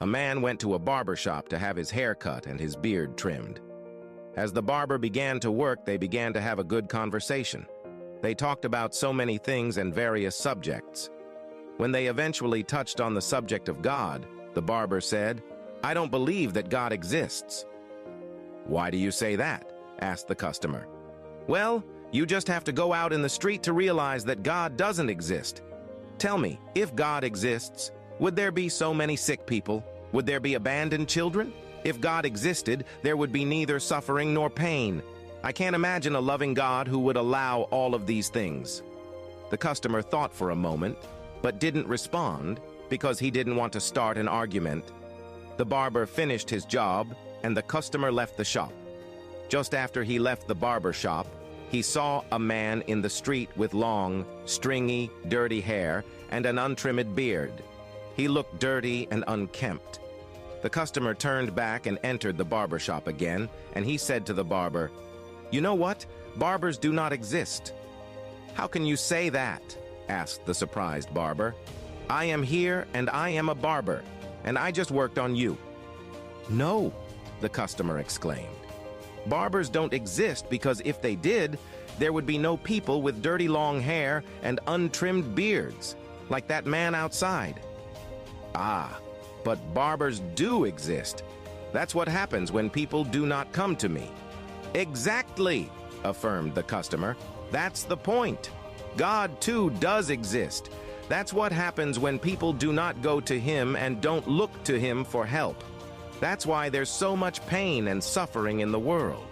A man went to a barber shop to have his hair cut and his beard trimmed. As the barber began to work, they began to have a good conversation. They talked about so many things and various subjects. When they eventually touched on the subject of God, the barber said, "I don't believe that God exists." "Why do you say that?" asked the customer. "Well, you just have to go out in the street to realize that God doesn't exist. Tell me, if God exists, would there be so many sick people? Would there be abandoned children? If God existed, there would be neither suffering nor pain. I can't imagine a loving God who would allow all of these things." The customer thought for a moment, but didn't respond because he didn't want to start an argument. The barber finished his job, and the customer left the shop. Just after he left the barber shop, he saw a man in the street with long, stringy, dirty hair and an untrimmed beard. He looked dirty and unkempt. The customer turned back and entered the barber shop again, and he said to the barber, "You know what? Barbers do not exist." "How can you say that?" asked the surprised barber. "I am here and I am a barber, and I just worked on you." "No," the customer exclaimed. "Barbers don't exist because if they did, there would be no people with dirty long hair and untrimmed beards, like that man outside." "Ah, but barbers do exist. That's what happens when people do not come to me." "Exactly," affirmed the customer. "That's the point. God, too, does exist. That's what happens when people do not go to Him and don't look to Him for help. That's why there's so much pain and suffering in the world.